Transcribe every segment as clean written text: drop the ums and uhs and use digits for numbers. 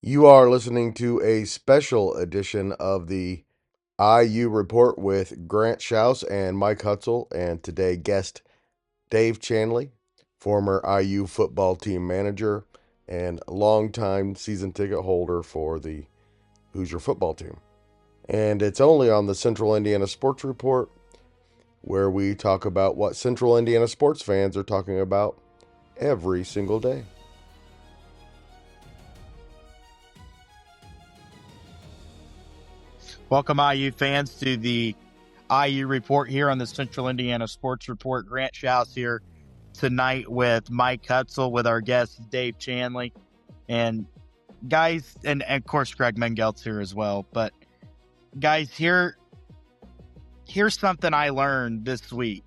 You are listening to a special edition of the IU Report with Grant Shouse and Mike Hutsell, and today guest Dave Chanley, former IU football team manager and longtime season ticket holder for the Hoosier football team. And it's only on the Central Indiana Sports Report, where we talk about what Central Indiana sports fans are talking about every single day. Welcome, IU fans, to the IU Report here on the Central Indiana Sports Report. Grant Shouse here tonight with Mike Hutsell, with our guest Dave Chanley, and guys, and of course Greg Mengelt's here as well. But guys, here's something I learned this week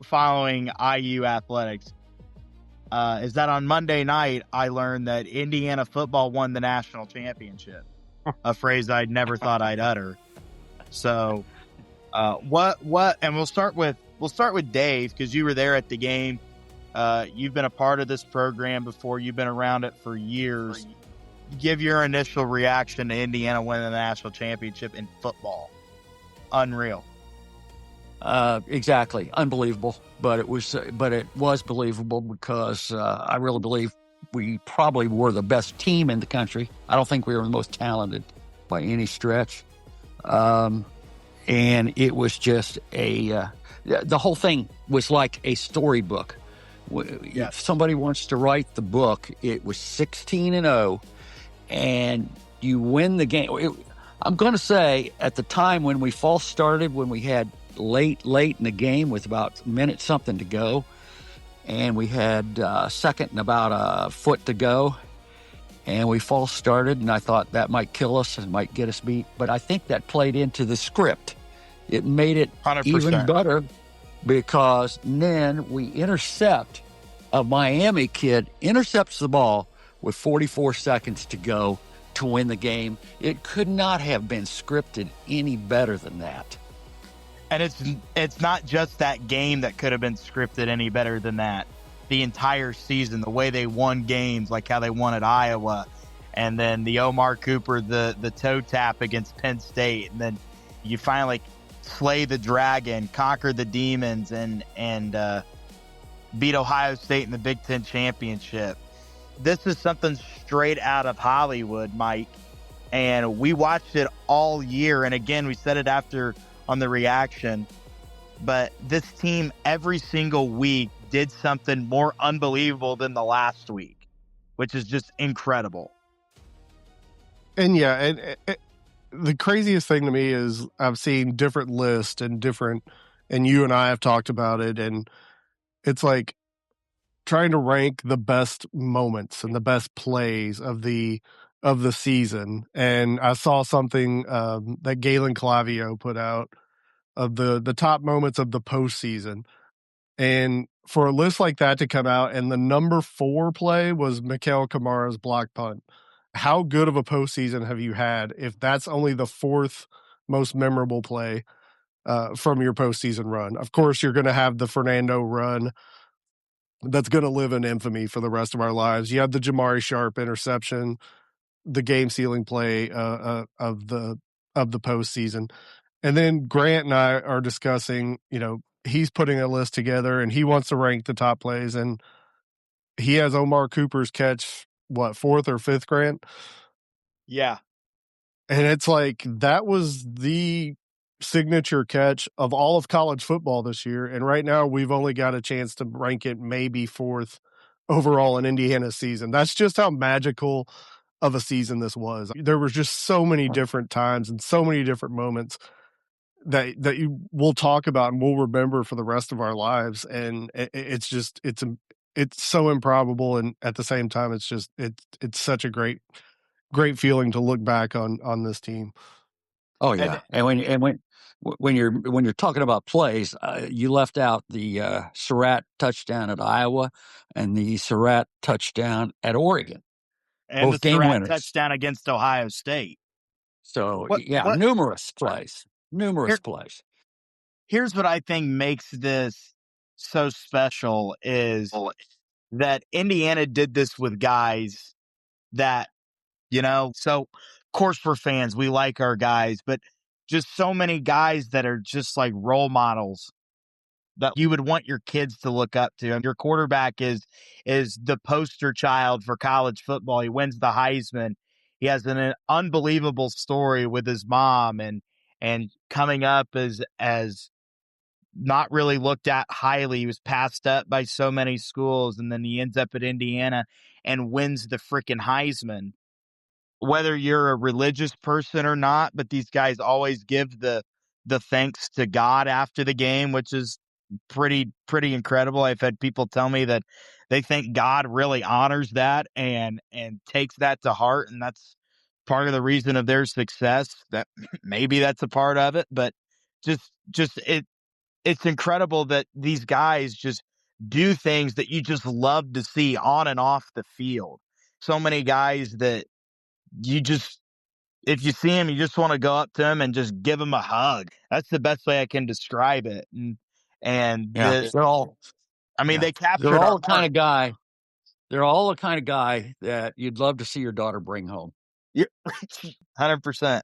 following IU athletics. Is that on Monday night I learned that Indiana football won the national championship, a phrase I'd never thought I'd utter. So. And we'll start with Dave, because you were there at the game. You've been a part of this program before. You've been around it for years. Give your initial reaction to Indiana winning the national championship in football. Unreal. Exactly. Unbelievable. But it was believable because I really believe we probably were the best team in the country. I don't think we were the most talented by any stretch. And it was just the whole thing was like a storybook. If somebody wants to write the book, it was 16-0, and you win the game. I'm going to say at the time when we false started, when we had late in the game with about a minute something to go, and we had second and about a foot to go, and we false started, and I thought that might kill us and might get us beat. But I think that played into the script. It made it 100%. even better because then we intercept. A Miami kid intercepts the ball with 44 seconds to go to win the game. It could not have been scripted any better than that. And it's not just that game that could have been scripted any better than that. The entire season, the way they won games, like how they won at Iowa, and then the Omar Cooper, the toe tap against Penn State, and then you finally slay the dragon, conquer the demons, and beat Ohio State in the Big Ten championship. This is something straight out of Hollywood, Mike. And we watched it all year. And again, we said it after on the reaction. But this team every single week did something more unbelievable than the last week, which is just incredible. And the craziest thing to me is I've seen different lists and you and I have talked about it, and it's like trying to rank the best moments and the best plays of the season. And I saw something that Galen Clavio put out of the top moments of the postseason. And for a list like that to come out, and the number 4 play was Mikael Kamara's block punt. How good of a postseason have you had if that's only the 4th most memorable play from your postseason run? Of course, you're going to have the Fernando run that's going to live in infamy for the rest of our lives. You have the Jamari Sharp interception, the game-sealing play of the postseason. And then Grant and I are discussing, he's putting a list together and he wants to rank the top plays, and he has Omar Cooper's catch, 4th or 5th, Grant? Yeah. And it's like, that was the signature catch of all of college football this year. And right now we've only got a chance to rank it maybe 4th overall in Indiana's season. That's just how magical of a season this was. There was just so many different times and so many different moments that you will talk about and we'll remember for the rest of our lives. And it's so improbable. And at the same time, it's it's such a great feeling to look back on this team. Oh yeah. And when you're talking about plays, you left out the Surratt touchdown at Iowa and the Surratt touchdown at Oregon. And both the game Surratt winners. touchdown against Ohio State. So numerous plays. Here's what I think makes this so special is that Indiana did this with guys that So, of course, we're fans. We like our guys, but just so many guys that are just like role models that you would want your kids to look up to. And your quarterback is the poster child for college football. He wins the Heisman. He has an unbelievable story with his mom and coming up as not really looked at highly. He was passed up by so many schools, and then he ends up at Indiana and wins the freaking Heisman. Whether you're a religious person or not, but these guys always give the thanks to God after the game, which is pretty incredible. I've had people tell me that they think God really honors that and takes that to heart, and that's part of the reason of their success. That maybe that's a part of it, but it's incredible that these guys just do things that you just love to see on and off the field. So many guys that you just if you see him, you just want to go up to him and just give him a hug. That's the best way I can describe it. And Yeah, they're all they they're captured all our the kind of guy. They're all the kind of guy that you'd love to see your daughter bring home. Yeah, 100%.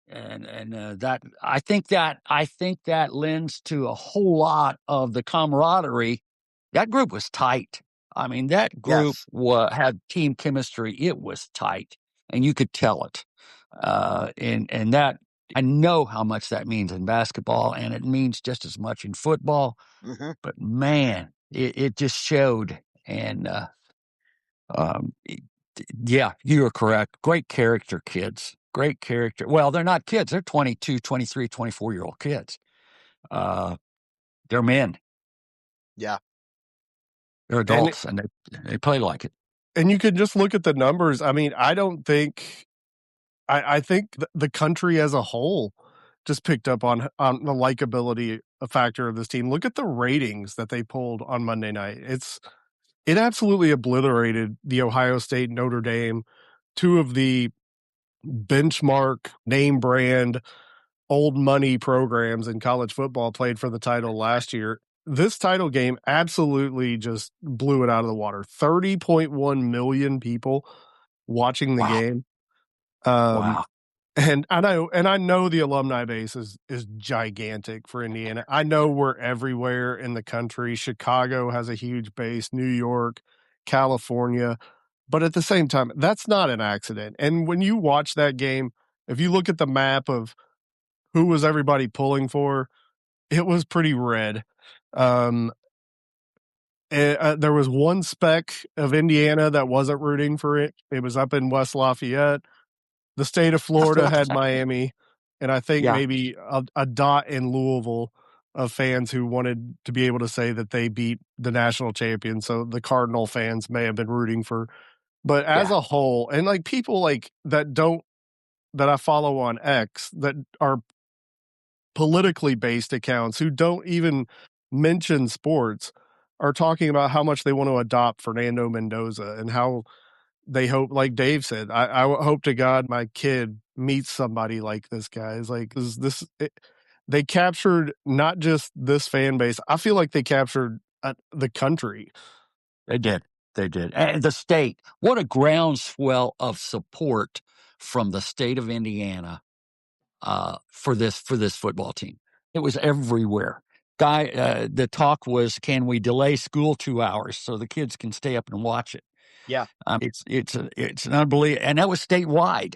And that I think that lends to a whole lot of the camaraderie. That group was tight. I mean, that group Yes. had team chemistry. It was tight, and you could tell it. And that I know how much that means in basketball, and it means just as much in football. Mm-hmm. But man, it just showed. And um, yeah, you are correct. Great character kids. Great character. Well, they're not kids. They're 22, 23, 24-year-old kids. They're men. Yeah. They're adults, and they play like it. And you can just look at the numbers. I mean, I don't think I think the country as a whole just picked up on the likability factor of this team. Look at the ratings that they pulled on Monday night. It absolutely obliterated the Ohio State, Notre Dame, two of the benchmark name brand old money programs in college football played for the title last year. This title game absolutely just blew it out of the water. 30.1 million people watching the game. Wow. And I know the alumni base is gigantic for Indiana. I know we're everywhere in the country. Chicago has a huge base, New York, California. But at the same time, that's not an accident. And when you watch that game, if you look at the map of who was everybody pulling for, it was pretty red. There was one speck of Indiana that wasn't rooting for it. It was up in West Lafayette. The state of Florida had Miami, and I think maybe a dot in Louisville of fans who wanted to be able to say that they beat the national champion. So the Cardinal fans may have been rooting for, but as a whole, and like people like that I follow on X that are politically based accounts who don't even mention sports are talking about how much they want to adopt Fernando Mendoza and how they hope, like Dave said, I hope to God my kid meets somebody like this guy. It's like they captured not just this fan base. I feel like they captured the country. They did. And the state. What a groundswell of support from the state of Indiana for this football team. It was everywhere. The talk was, can we delay school 2 hours so the kids can stay up and watch it? Yeah. It's an unbelievable, and that was statewide,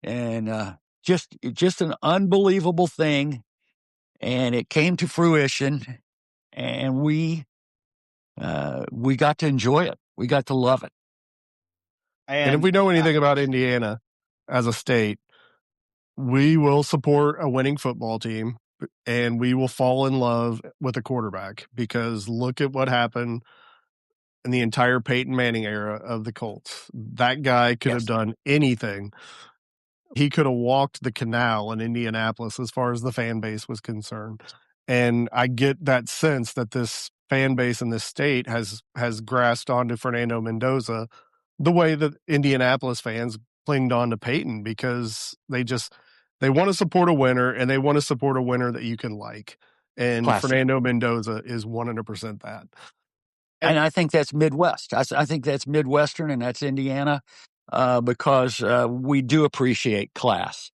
and just an unbelievable thing, and it came to fruition, and we got to enjoy it. We got to love it. And if we know anything about Indiana as a state, we will support a winning football team and we will fall in love with a quarterback, because look at what happened in the entire Peyton Manning era of the Colts. That guy could have done anything. He could have walked the canal in Indianapolis as far as the fan base was concerned. And I get that sense that this fan base in this state has grasped onto Fernando Mendoza the way that Indianapolis fans clinged on to Peyton, because they want to support a winner, and they want to support a winner that you can like. And Classic. Fernando Mendoza is 100% that. And I think that's Midwest. I think that's Midwestern, and that's Indiana. because we do appreciate class.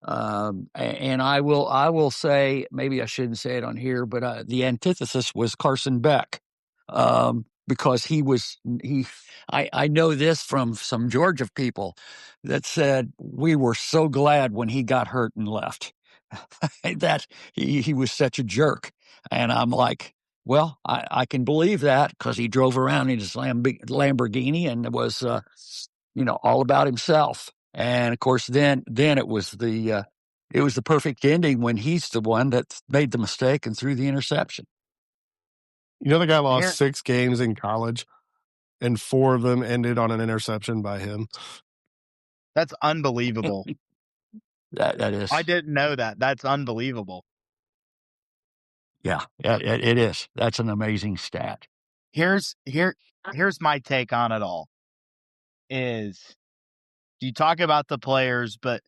And I will say, maybe I shouldn't say it on here, but the antithesis was Carson Beck, because I know this from some Georgia people that said we were so glad when he got hurt and left, that he was such a jerk. And I'm like, well, I can believe that, because he drove around in his Lamborghini and was, all about himself. And of course, then it was the perfect ending when he's the one that made the mistake and threw the interception. The guy lost 6 games in college, and 4 of them ended on an interception by him. That's unbelievable. That is. I didn't know that. That's unbelievable. Yeah, it is. That's an amazing stat. Here's my take on it all. Is you talk about the players, but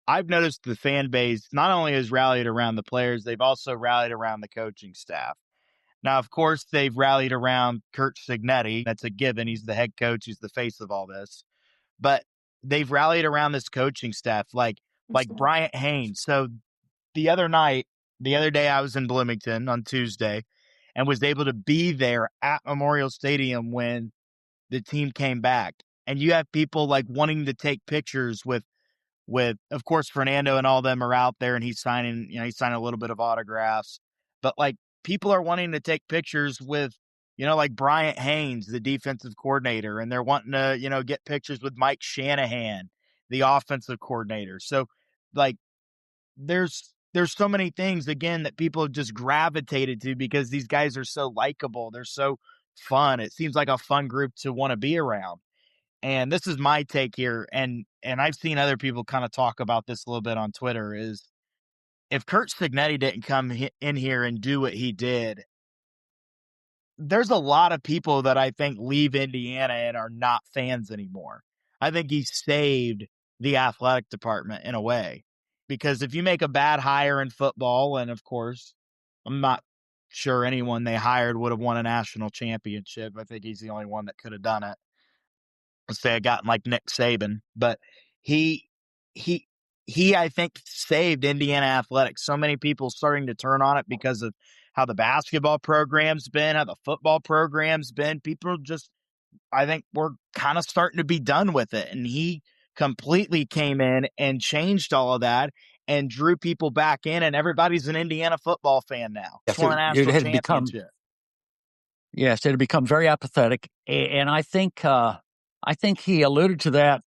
I've noticed the fan base not only has rallied around the players, they've also rallied around the coaching staff. Now, of course, they've rallied around Kurt Cignetti. That's a given. He's the head coach. He's the face of all this. But they've rallied around this coaching staff, like Bryant Haynes. So the other day, I was in Bloomington on Tuesday and was able to be there at Memorial Stadium when the team came back. And you have people like wanting to take pictures with, of course, Fernando and all them are out there, and he's signing a little bit of autographs. But like people are wanting to take pictures with, like Bryant Haynes, the defensive coordinator, and they're wanting to, get pictures with Mike Shanahan, the offensive coordinator. So like there's so many things, again, that people have just gravitated to because these guys are so likable. They're so fun. It seems like a fun group to want to be around. And this is my take here. And I've seen other people kind of talk about this a little bit on Twitter, is if Kurt Cignetti didn't come in here and do what he did, there's a lot of people that I think leave Indiana and are not fans anymore. I think he saved the athletic department in a way, because if you make a bad hire in football, and of course, I'm not sure anyone they hired would have won a national championship. I think he's the only one that could have done it. Let's say I gotten like Nick Saban, but he, I think, saved Indiana athletics. So many people starting to turn on it because of how the basketball program's been, how the football program's been. People just, I think, we're kind of starting to be done with it. And he completely came in and changed all of that and drew people back in, and everybody's an Indiana football fan now. Yes, Won a national it had championship. Yes, it had become very apathetic, and I think he alluded to that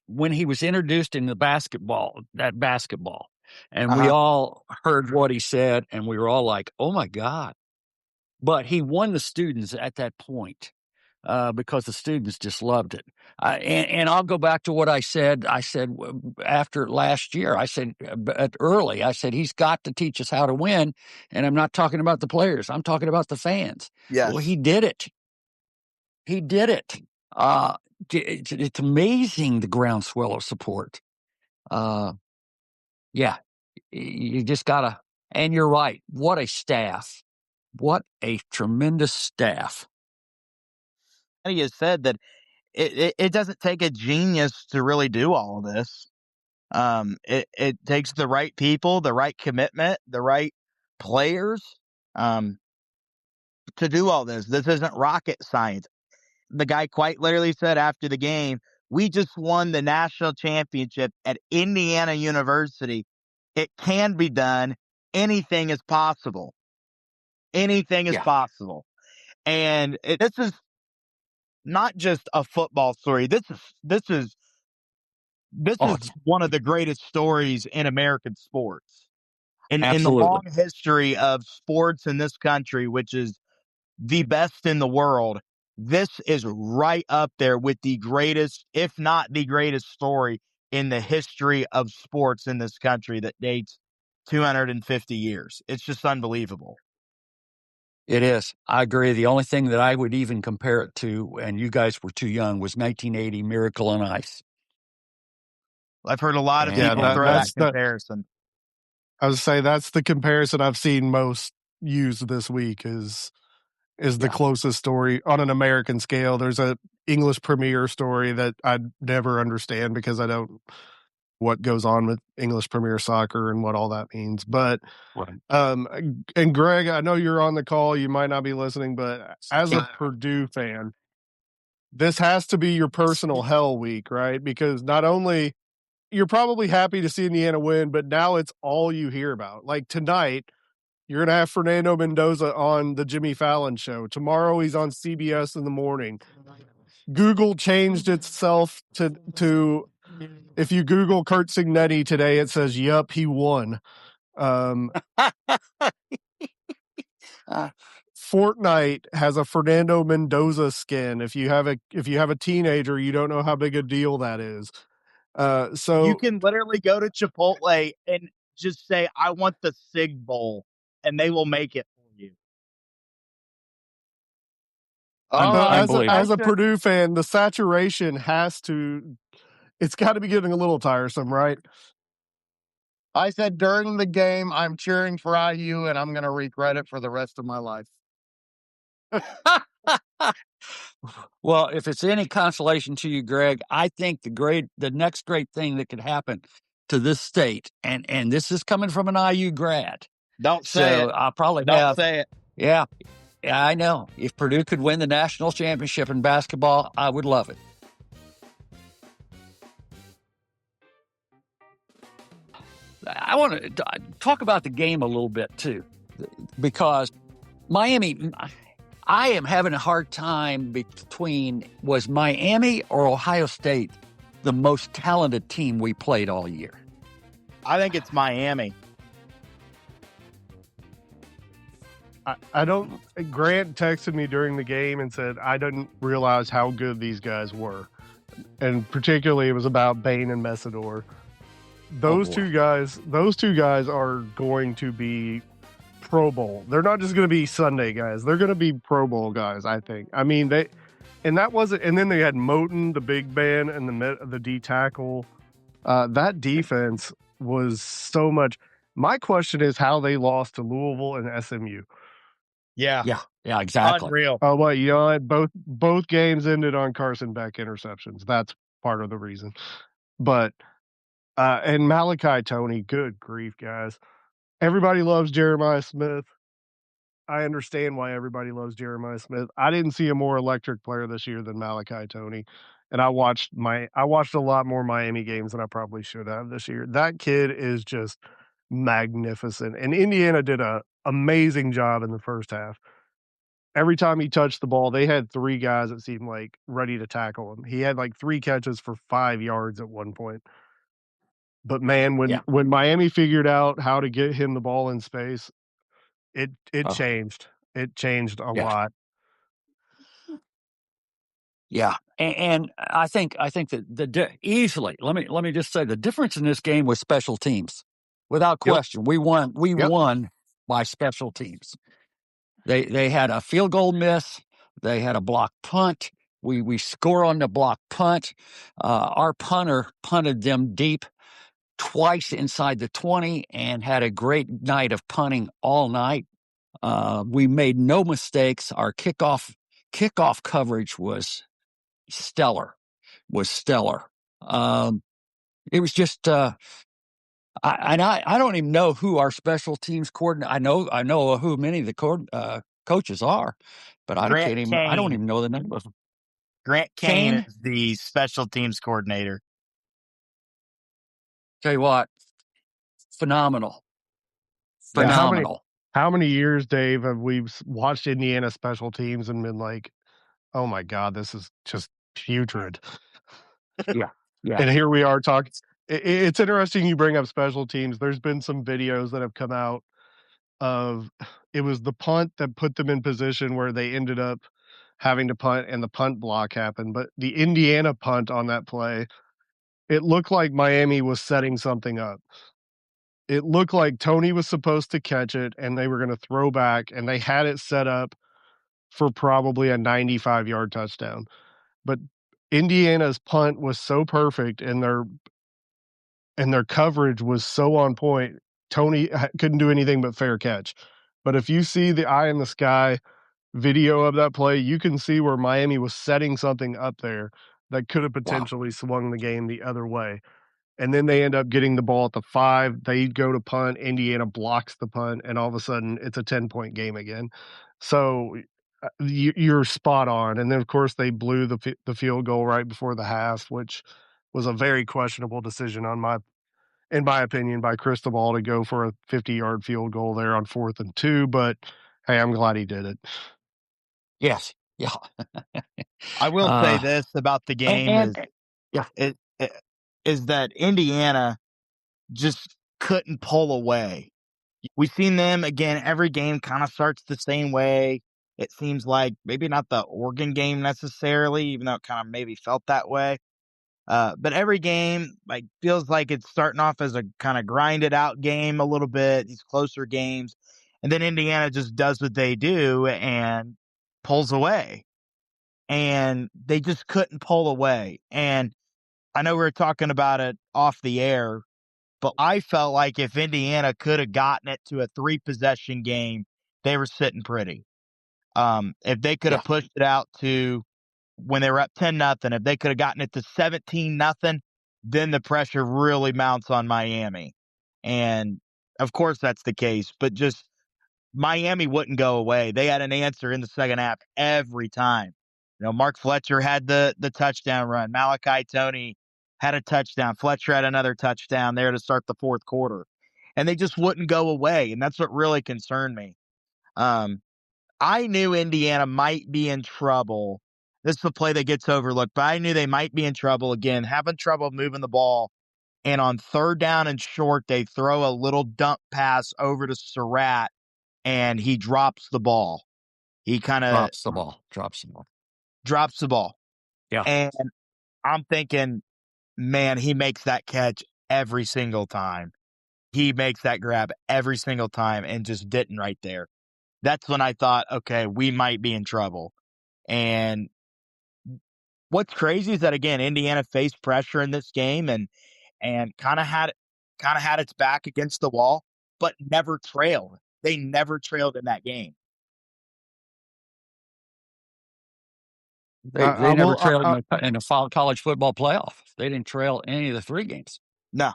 when he was introduced in basketball, and we all heard what he said, and we were all like, "Oh my God!" But he won the students at that point, because the students just loved it. And I'll go back to what I said. I said after last year, I said early, I said he's got to teach us how to win, and I'm not talking about the players. I'm talking about the fans. Yes. Well, he did it. He did it. It's amazing, the groundswell of support. Yeah, you just gotta. And you're right. What a staff! What a tremendous staff. He has said that it doesn't take a genius to really do all of this. It takes the right people, the right commitment, the right players, to do all this. This isn't rocket science. The guy quite literally said after the game, "We just won the national championship at Indiana University. It can be done. Anything is possible. Anything is possible." And this is not just a football story. This is one of the greatest stories in American sports. In the long history of sports in this country, which is the best in the world, this is right up there with the greatest, if not the greatest story in the history of sports in this country that dates 250 years. It's just unbelievable. It is. I agree. The only thing that I would even compare it to, and you guys were too young, was 1980 Miracle on Ice. I've heard a lot of people throw that comparison. I would say that's the comparison I've seen most used this week, is is the closest story on an American scale. There's a English Premier story that I'd never understand because I don't what goes on with English Premier Soccer and what all that means. But and Greg, I know you're on the call. You might not be listening, but as a Purdue fan, this has to be your personal hell week, right? Because not only you're probably happy to see Indiana win, but now it's all you hear about. Like tonight, you're going to have Fernando Mendoza on the Jimmy Fallon show. Tomorrow, he's on CBS in the morning. Google changed itself to if you Google Kurt Signetti today, it says, "Yup, he won." Fortnite has a Fernando Mendoza skin. If you have a teenager, you don't know how big a deal that is. So you can literally go to Chipotle and just say, "I want the Sig Bowl," and they will make it for you. As a Purdue fan, the saturation it's got to be getting a little tiresome, right? I said during the game, I'm cheering for IU, and I'm going to regret it for the rest of my life. Well, if it's any consolation to you, Greg, I think the next great thing that could happen to this state, and this is coming from an IU grad. Don't say it. I'll probably Don't say it. Yeah, I know. If Purdue could win the national championship in basketball, I would love it. I want to talk about the game a little bit too, because Miami, I am having a hard time between was Miami or Ohio State the most talented team we played all year? I think it's Miami. I don't. Grant texted me during the game and said I didn't realize how good these guys were, and particularly it was about Bain and Messidor. Those two guys are going to be Pro Bowl. They're not just going to be Sunday guys. They're going to be Pro Bowl guys, I think. I mean, and then they had Moten, the big man, and the D tackle. That defense was so much. My question is how they lost to Louisville and SMU. Yeah, exactly. Unreal. Oh, well, you know, both games ended on Carson Beck interceptions. That's part of the reason. But and Malachi Tony, good grief, guys. Everybody loves Jeremiah Smith. I understand why everybody loves Jeremiah Smith. I didn't see a more electric player this year than Malachi Tony. And I watched a lot more Miami games than I probably should have this year. That kid is just magnificent. And Indiana did an amazing job in the first half. Every time he touched the ball, they had three guys that seemed like ready to tackle him. He had like 3 catches for 5 yards at one point. But man, when Miami figured out how to get him the ball in space, it changed. It changed a lot. Yeah, and I think that easily. Let me just say the difference in this game was special teams, without question. We won. We won by special teams. They had a field goal miss. They had a block punt. We score on the block punt. Our punter punted them deep twice inside the 20 and had a great night of punting all night. We made no mistakes. Our kickoff coverage was stellar. It was just I don't even know who our special teams coordinator. I know who many of the coaches are, but I don't even know the name of them. Grant Kane is the special teams coordinator. Tell you what, phenomenal. How many years, Dave, have we watched Indiana special teams and been like, oh my God, this is just putrid. Yeah. And here we are talking. It's interesting you bring up special teams. There's been some videos that have come out of it was the punt that put them in position where they ended up having to punt and the punt block happened. But the Indiana punt on that play, it looked like Miami was setting something up. It looked like Tony was supposed to catch it and they were going to throw back, and they had it set up for probably a 95-yard touchdown. But Indiana's punt was so perfect and their coverage was so on point. Tony couldn't do anything but fair catch. But if you see the eye in the sky, video of that play, you can see where Miami was setting something up there that could have potentially swung the game the other way. And then they end up getting the ball at the 5. They go to punt. Indiana blocks the punt, and all of a sudden, it's a 10-point game again. So you're spot on. And then, of course, they blew the field goal right before the half, which was a very questionable decision in my opinion, by Cristobal to go for a 50-yard field goal there on 4th and 2. But hey, I'm glad he did it. Yes. Yeah. I will say this about the game yeah. is that Indiana just couldn't pull away. We've seen them again. Every game kind of starts the same way. It seems like maybe not the Oregon game necessarily, even though it kind of maybe felt that way. But every game like feels like it's starting off as a kind of grinded out game a little bit, these closer games. And then Indiana just does what they do and pulls away. And they just couldn't pull away. And I know we were talking about it off the air, but I felt like if Indiana could have gotten it to a 3-possession game, they were sitting pretty. If they could have pushed it out to when they were up 10-0, if they could have gotten it to 17-0, then the pressure really mounts on Miami. And of course that's the case, but just Miami wouldn't go away. They had an answer in the second half every time. You know, Mark Fletcher had the touchdown run. Malachi Tony had a touchdown. Fletcher had another touchdown there to start the fourth quarter. And they just wouldn't go away. And that's what really concerned me. I knew Indiana might be in trouble. This is the play that gets overlooked, but I knew they might be in trouble again, having trouble moving the ball. And on 3rd down and short, they throw a little dump pass over to Surratt, and he drops the ball. He kind of drops the ball. Yeah. And I'm thinking, man, he makes that catch every single time. He makes that grab every single time and just didn't right there. That's when I thought, okay, we might be in trouble. And what's crazy is that again, Indiana faced pressure in this game and kind of had its back against the wall, but never trailed. They never trailed in that game. They never trailed in a college football playoff. They didn't trail any of the 3 games. No,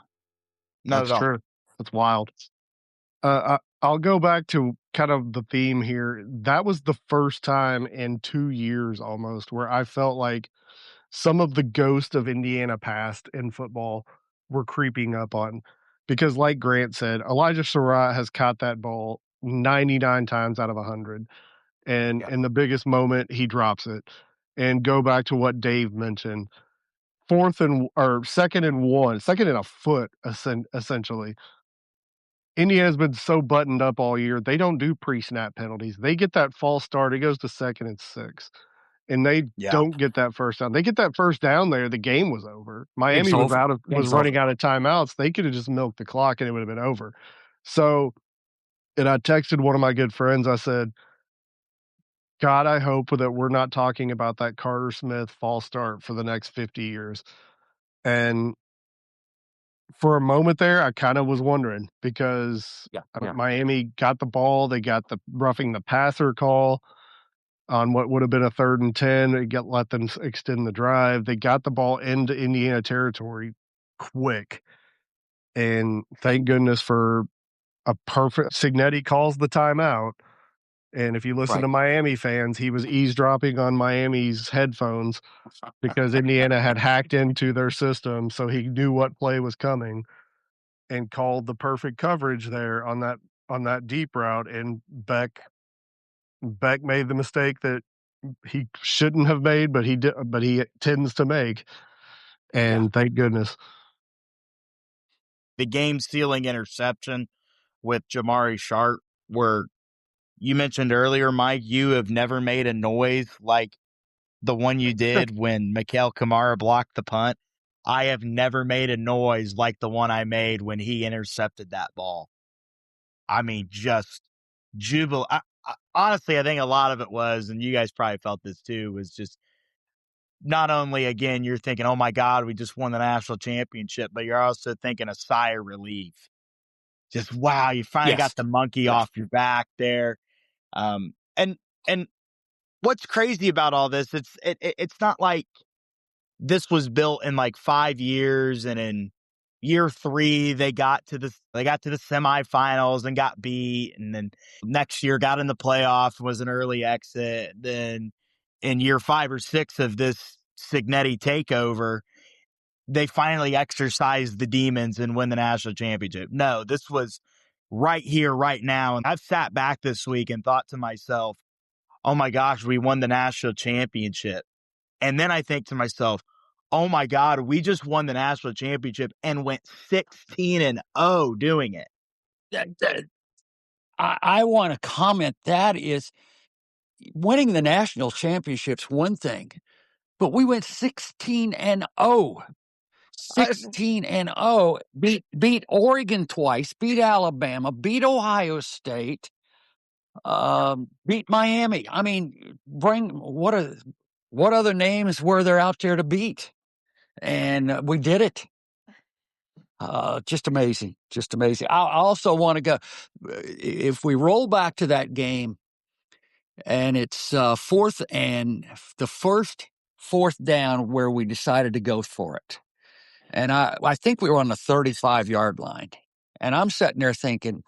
not That's at all. true. That's wild. I'll go back to kind of the theme here. That was the first time in 2 years almost where I felt like some of the ghosts of Indiana past in football were creeping up on. Because like Grant said, Elijah Surratt has caught that ball 99 times out of 100. And in the biggest moment, he drops it. And go back to what Dave mentioned. 2nd and 1, 2nd and a foot, essentially. Indiana's been so buttoned up all year. They don't do pre-snap penalties. They get that false start. It goes to 2nd and 6. And they don't get that first down. They get that first down there, the game was over. Miami was running out of timeouts. They could have just milked the clock and it would have been over. So, and I texted one of my good friends. I said, God, I hope that we're not talking about that Carter Smith false start for the next 50 years. And for a moment there, I kind of was wondering because Miami got the ball. They got the roughing the passer call on what would have been a 3rd and 10. It let them extend the drive. They got the ball into Indiana territory quick. And thank goodness for a perfect Signetti calls the timeout. And if you listen to Miami fans, he was eavesdropping on Miami's headphones because Indiana had hacked into their system. So he knew what play was coming and called the perfect coverage there on that deep route. And Beck made the mistake that he shouldn't have made, but he tends to make. And thank goodness. The game-sealing interception with Jamari Sharp, where you mentioned earlier, Mike, you have never made a noise like the one you did when Mikael Kamara blocked the punt. I have never made a noise like the one I made when he intercepted that ball. I mean, just jubilant. Honestly, I think a lot of it was, and you guys probably felt this too, was just not only, again, you're thinking, oh my God, we just won the national championship, but you're also thinking a sigh of relief. Just, wow, you finally got the monkey off your back there. And what's crazy about all this, it's not like this was built in like 5 years and in year 3 they got to the semifinals and got beat, and then next year got in the playoffs, was an early exit. Then in year 5 or 6 of this Signetti takeover, they finally exercised the demons and win the national championship. No, this was right here, right now. And I've sat back this week and thought to myself, oh my gosh, we won the national championship. And then I think to myself, oh my God, we just won the national championship and went 16-0 doing it. I want to comment that is winning the national championship's one thing, but we went 16-0. 16-0, beat Oregon twice, beat Alabama, beat Ohio State, beat Miami. I mean, what other names were there out there to beat? And we did it. Just amazing. Just amazing. I also want to go, if we roll back to that game, and it's fourth and the first fourth down where we decided to go for it. And I think we were on the 35-yard line. And I'm sitting there thinking,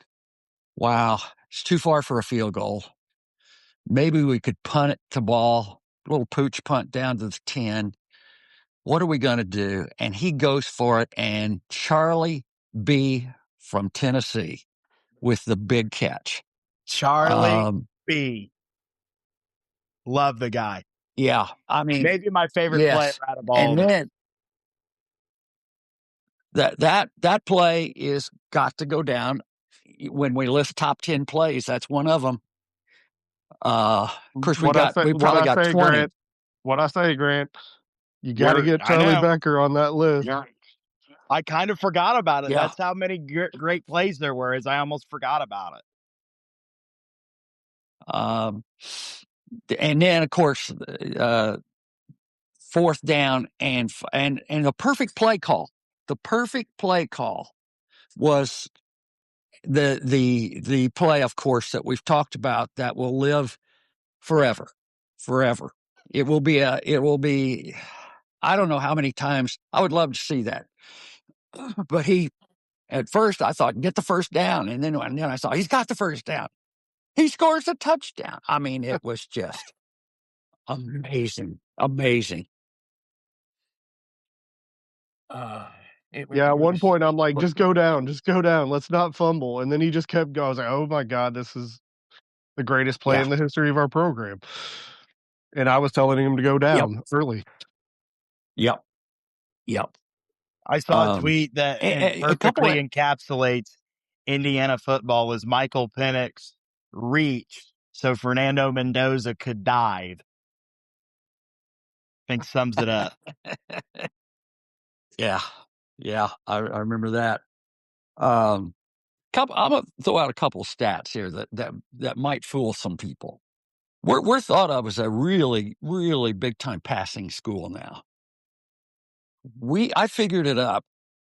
wow, it's too far for a field goal. Maybe we could punt it to ball, little pooch punt down to the 10. What are we going to do? And he goes for it. And Charlie B from Tennessee with the big catch. Charlie B. Love the guy. Yeah. I mean, maybe my favorite player out of all of them. That play is got to go down. When we list top 10 plays, that's one of them. Of course, we probably got 20. Grant, what I say, Grant, you got to get Charlie Becker on that list. Yeah. I kind of forgot about it. Yeah. That's how many great plays there were, is I almost forgot about it. And then, of course, fourth down and the perfect play call. The perfect play call was the play, of course, that we've talked about that will live forever. It will be, I don't know how many times. I would love to see that. But at first I thought, get the first down. And then I saw he's got the first down. He scores a touchdown. I mean, it was just amazing. At one point I'm like, just go down. Let's not fumble. And then he just kept going. I was like, oh my God, this is the greatest play in the history of our program. And I was telling him to go down early. Yep. I saw a tweet that perfectly encapsulates Indiana football as Michael Penix reached so Fernando Mendoza could dive. I think sums it up. Yeah, I remember that. I'm gonna throw out a couple of stats here that might fool some people. We're thought of as a really, really big time passing school now. I figured it up,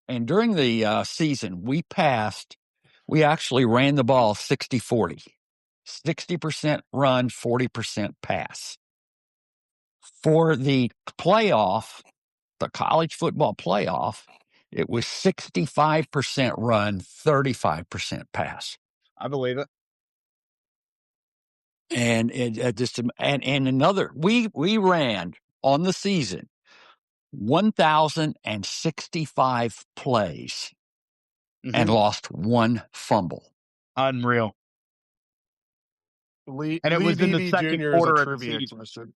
and during the season, we actually ran the ball 60-40, 60% run, 40% pass. For the playoff, the college football playoff, it was 65% run, 35% pass. I believe it. And we ran on the season 1,065 plays and lost one fumble. Unreal. And it was in the second quarter of the season.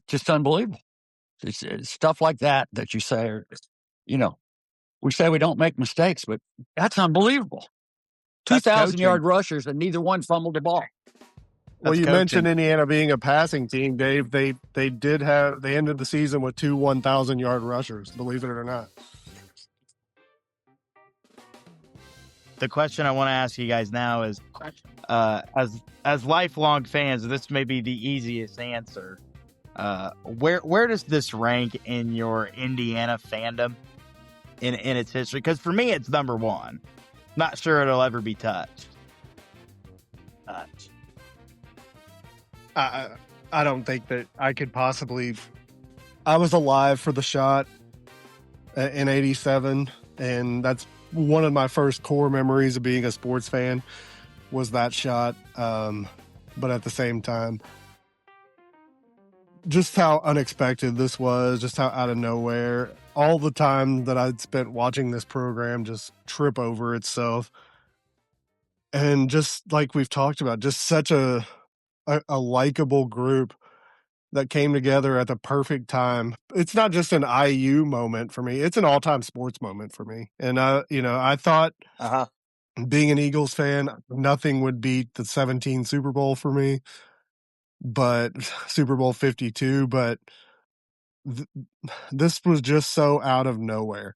Just unbelievable. It's stuff like that you say, we say we don't make mistakes, but that's unbelievable. 2,000-yard rushers and neither one fumbled the ball. Well, you mentioned Indiana being a passing team, Dave. They ended the season with 2 1,000-yard rushers, believe it or not. The question I want to ask you guys now is, as lifelong fans, this may be the easiest answer. Where does this rank in your Indiana fandom in its history? Because for me, it's number one. Not sure it'll ever be touched. I don't think that I could possibly. I was alive for the shot in '87, and that's one of my first core memories of being a sports fan was that shot. But at the same time, just how unexpected this was, just how out of nowhere. All the time that I'd spent watching this program just trip over itself. And just like we've talked about, just such a likable group that came together at the perfect time. It's not just an IU moment for me; it's an all-time sports moment for me. And I thought, being an Eagles fan, nothing would beat the 17 Super Bowl for me, but Super Bowl 52. But this was just so out of nowhere.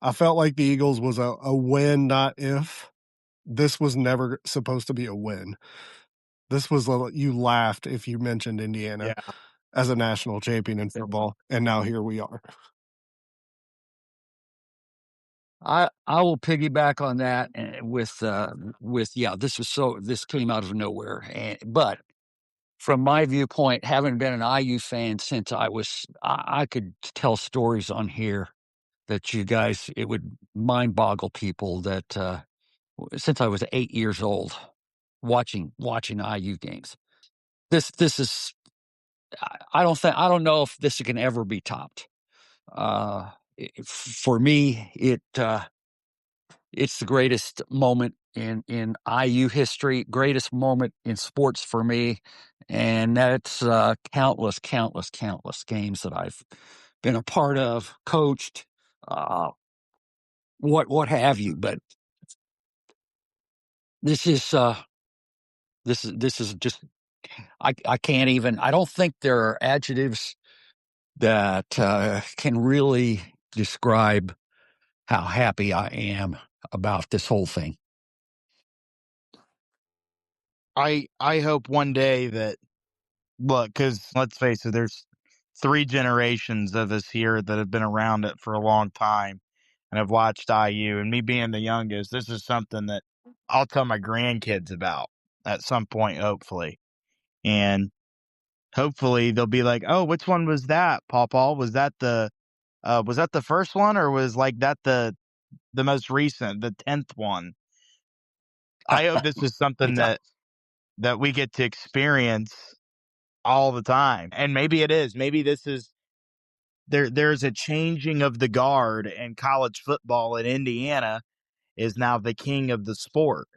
I felt like the Eagles was a win, not if. This was never supposed to be a win. This was you laughed if you mentioned Indiana as a national champion in football, and now here we are. I will piggyback on that with this came out of nowhere, but from my viewpoint, having been an IU fan since I could tell stories on here that you guys, it would mind boggle people that since I was 8 years old watching IU games. This is, I don't know if this can ever be topped. For me, it's the greatest moment in IU history, greatest moment in sports for me, and that's countless games that I've been a part of, coached, what have you. But this is just, I can't even. I don't think there are adjectives that can really describe how happy I am about this whole thing. I hope one day that, look, because let's face it, there's 3 generations of us here that have been around it for a long time and have watched IU. And me being the youngest, this is something that I'll tell my grandkids about at some point, hopefully. And hopefully they'll be like, "Oh, which one was that, Paw? Was that the first one, or was like that the most recent, the 10th one?" I hope this is something that we get to experience all the time. And maybe it is. Maybe this is there's a changing of the guard, and college football in Indiana is now the king of the sport.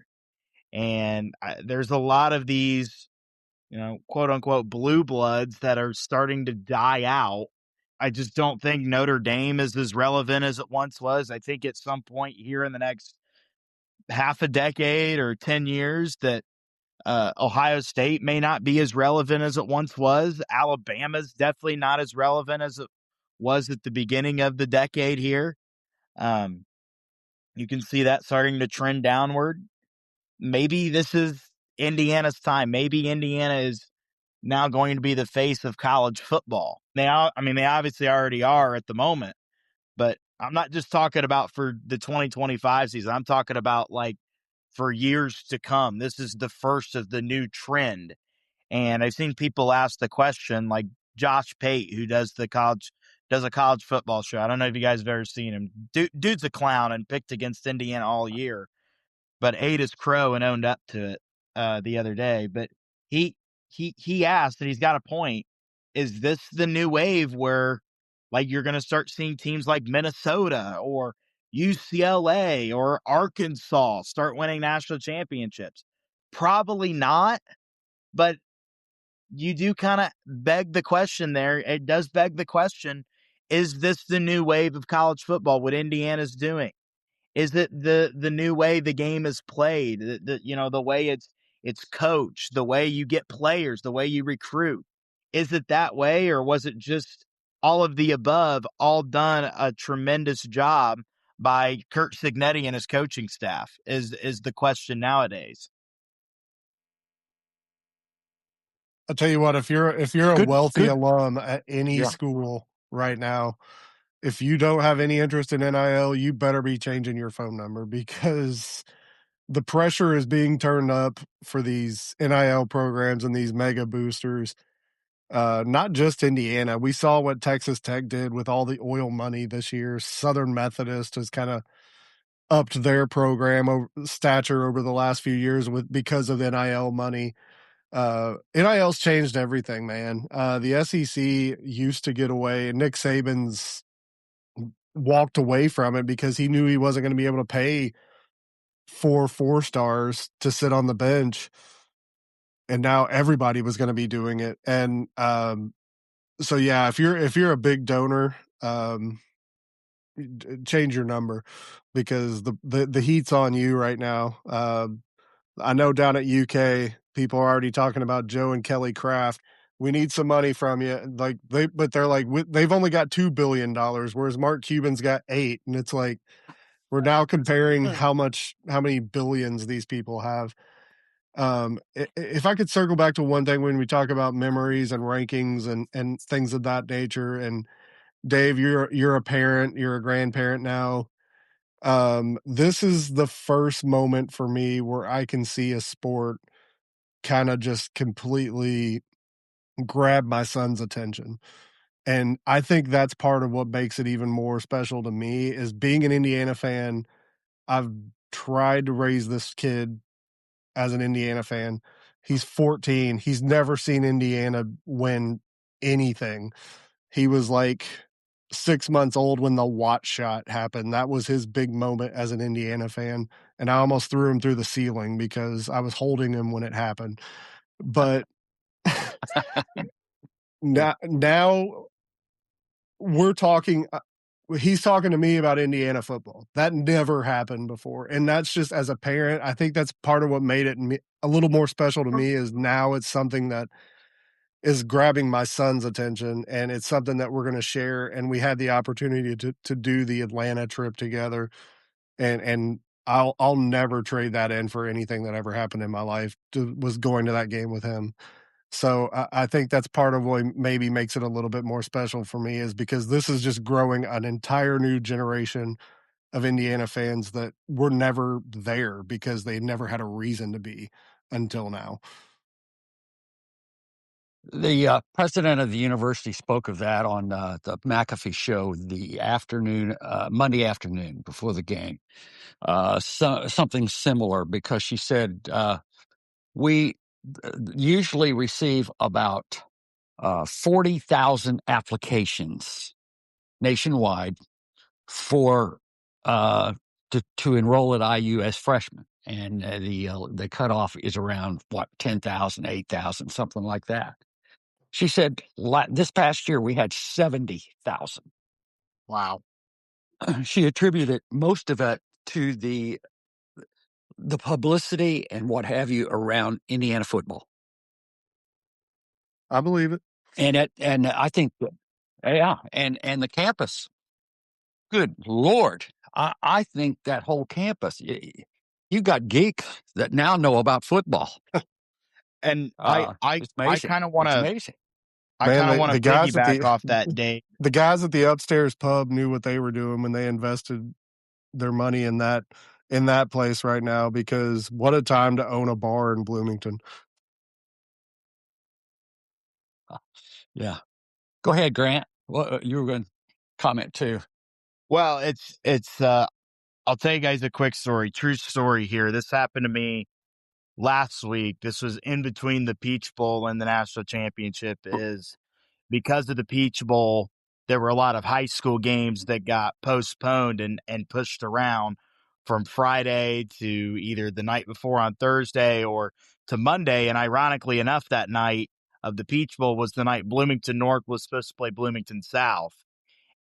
And there's a lot of these, quote unquote blue bloods that are starting to die out. I just don't think Notre Dame is as relevant as it once was. I think at some point here in the next half a decade or 10 years that Ohio State may not be as relevant as it once was. Alabama's definitely not as relevant as it was at the beginning of the decade here. You can see that starting to trend downward. Maybe this is Indiana's time. Maybe Indiana is now going to be the face of college football. They obviously already are at the moment, but I'm not just talking about for the 2025 season. I'm talking about like for years to come. This is the first of the new trend. And I've seen people ask the question, like Josh Pate, who does a college football show. I don't know if you guys have ever seen him. Dude's a clown and picked against Indiana all year, but ate his crow and owned up to it the other day. But he asked, and he's got a point. Is this the new wave where, like, you're going to start seeing teams like Minnesota or UCLA or Arkansas start winning national championships? Probably not, but you do kind of beg the question there. It does beg the question, is this the new wave of college football, what Indiana's doing? Is it the new way the game is played, the way it's coached, the way you get players, the way you recruit? Is it that way, or was it just all of the above, all done a tremendous job by Kurt Signetti and his coaching staff is the question nowadays. I'll tell you what, if you're a wealthy alum at any school right now, if you don't have any interest in NIL, you better be changing your phone number, because the pressure is being turned up for these NIL programs and these mega boosters. Not just Indiana. We saw what Texas Tech did with all the oil money this year. Southern Methodist has kind of upped their program stature over the last few years because of NIL money. NIL's changed everything, man. The SEC used to get away, and Nick Saban's walked away from it because he knew he wasn't going to be able to pay 4 stars to sit on the bench, and now everybody was going to be doing it. And so yeah, if you're a big donor, change your number, because the heat's on you right now. I know down at UK, people are already talking about Joe and Kelly Craft. We need some money from you. But they're like, they've only got $2 billion, whereas Mark Cuban's got 8. And it's like, we're now comparing how many billions these people have. If I could circle back to one thing when we talk about memories and rankings and things of that nature, and Dave, you're a parent, you're a grandparent now. This is the first moment for me where I can see a sport kind of just completely grab my son's attention. And I think that's part of what makes it even more special to me is being an Indiana fan. I've tried to raise this kid as an Indiana fan. He's 14. He's never seen Indiana win anything. He was like 6 months old when the Watt shot happened. That was his big moment as an Indiana fan. And I almost threw him through the ceiling because I was holding him when it happened. But now we're talking, he's talking to me about Indiana football. That never happened before. And that's just, as a parent, I think that's part of what made it a little more special to me, is now it's something that is grabbing my son's attention, and it's something that we're going to share. And we had the opportunity to do the Atlanta trip together, and I'll never trade that in for anything that ever happened in my life. Was going to that game with him. So I think that's part of what maybe makes it a little bit more special for me, is because this is just growing an entire new generation of Indiana fans that were never there because they never had a reason to be until now. The president of the university spoke of that on the McAfee show the afternoon, Monday afternoon before the game. Something similar, because she said we usually receive about 40,000 applications nationwide for to enroll at IU as freshmen, and the cutoff is around 10,000, 8,000, something like that. She said this past year we had 70,000. Wow. She attributed most of it to the publicity and what have you around Indiana football. I believe it. And I think, yeah, and the campus. Good Lord. I think that whole campus, you got geeks that now know about football. And It's amazing. I kind of want It's to amazing. piggyback off that, Dave. The guys at the upstairs pub knew what they were doing when they invested their money in that place right now, because what a time to own a bar in Bloomington. Yeah. Go ahead, Grant. Well, you were going to comment too. Well, it's I'll tell you guys a quick story, true story here. This happened to me last week. This was in between the Peach Bowl and the national championship. Is because of the Peach Bowl, there were a lot of high school games that got postponed and pushed around from Friday to either the night before on Thursday or to Monday. And ironically enough, that night of the Peach Bowl was the night Bloomington North was supposed to play Bloomington South.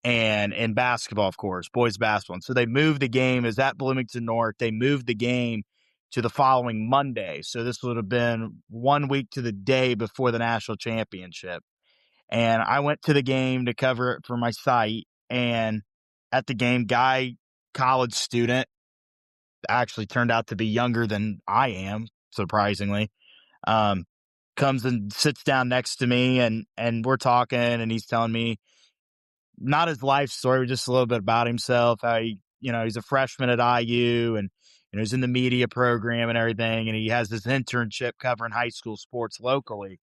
And in basketball, of course, boys basketball. And so they moved the game. Is at Bloomington North. They moved the game to the following Monday. So this would have been 1 week to the day before the national championship. And I went to the game to cover it for my site. And at the game, college student, actually turned out to be younger than I am, surprisingly, comes and sits down next to me, and we're talking, and he's telling me not his life story, but just a little bit about himself. How he's a freshman at IU, and he's in the media program and everything, and he has this internship covering high school sports locally.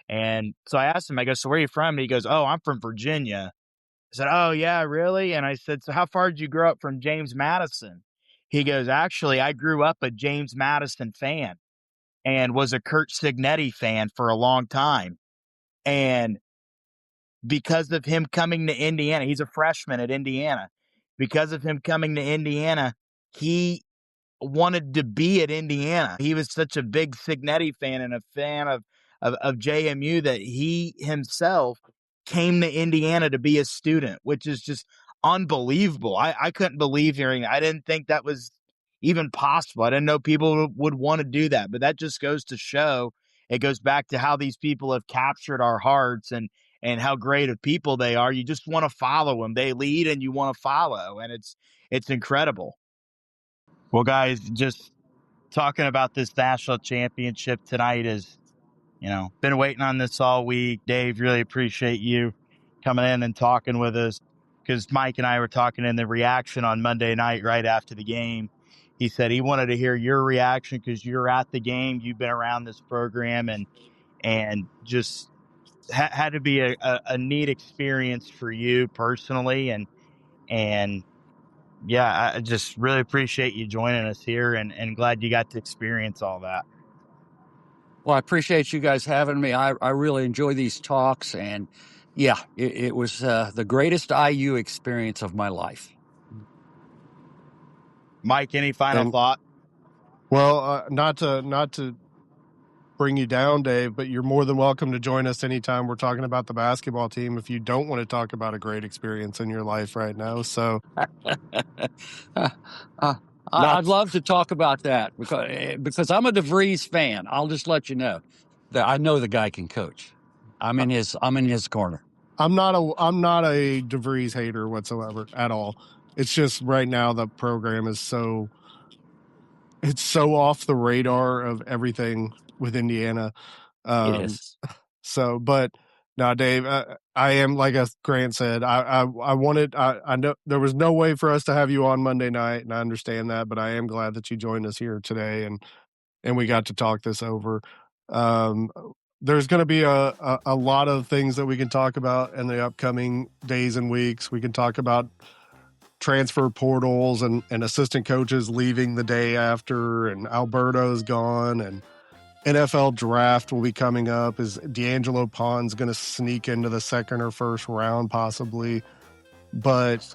And so I asked him, I go, "So where are you from?" And he goes, "Oh, I'm from Virginia." I said, "Oh, yeah, really?" And I said, "So how far did you grow up from James Madison?" He goes, "Actually, I grew up a James Madison fan and was a Kurt Signetti fan for a long time. And because of him coming to Indiana, he's a freshman at Indiana. Because of him coming to Indiana, he wanted to be at Indiana. He was such a big Signetti fan and a fan of JMU that he himself came to Indiana to be a student, which is just unbelievable. I couldn't believe hearing that. I didn't think that was even possible. I didn't know people would want to do that, but that just goes to show, it goes back to how these people have captured our hearts and how great of people they are. You just want to follow them. They lead and you want to follow, and it's incredible. Well, guys, just talking about this national championship tonight is, been waiting on this all week. Dave, really appreciate you coming in and talking with us, because Mike and I were talking in the reaction on Monday night right after the game. He said he wanted to hear your reaction because you're at the game. You've been around this program, and just had to be a neat experience for you personally. And yeah, I just really appreciate you joining us here, and glad you got to experience all that. Well, I appreciate you guys having me. I really enjoy these talks, and yeah, it was the greatest IU experience of my life. Mike, any final And thought? well, not to bring you down, Dave, but you're more than welcome to join us anytime we're talking about the basketball team if you don't want to talk about a great experience in your life right now. So I'd love to talk about that because I'm a DeVries fan. I'll just let you know that I know the guy can coach. I'm in his corner. I'm not a DeVries hater whatsoever at all. It's just right now the program is so off the radar of everything with Indiana. It is. So, but now, Dave, I am, like Grant said, I wanted, I know there was no way for us to have you on Monday night, and I understand that, but I am glad that you joined us here today, and we got to talk this over. Um, there's going to be a lot of things that we can talk about in the upcoming days and weeks. We can talk about transfer portals and assistant coaches leaving the day after, and Alberto's gone, and NFL draft will be coming up. Is D'Angelo Pond's going to sneak into the second or first round possibly? But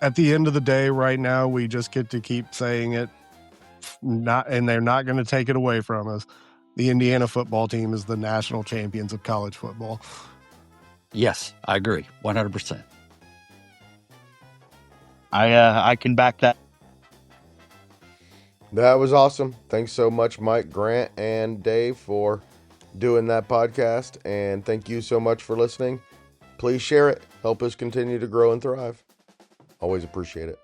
at the end of the day, right now, we just get to keep saying it. And they're not going to take it away from us. The Indiana football team is the national champions of college football. Yes, I agree, 100%. I can back that. That was awesome. Thanks so much, Mike, Grant, and Dave, for doing that podcast. And thank you so much for listening. Please share it. Help us continue to grow and thrive. Always appreciate it.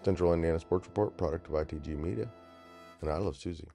Central Indiana Sports Report, product of ITG Media. And I love Susie.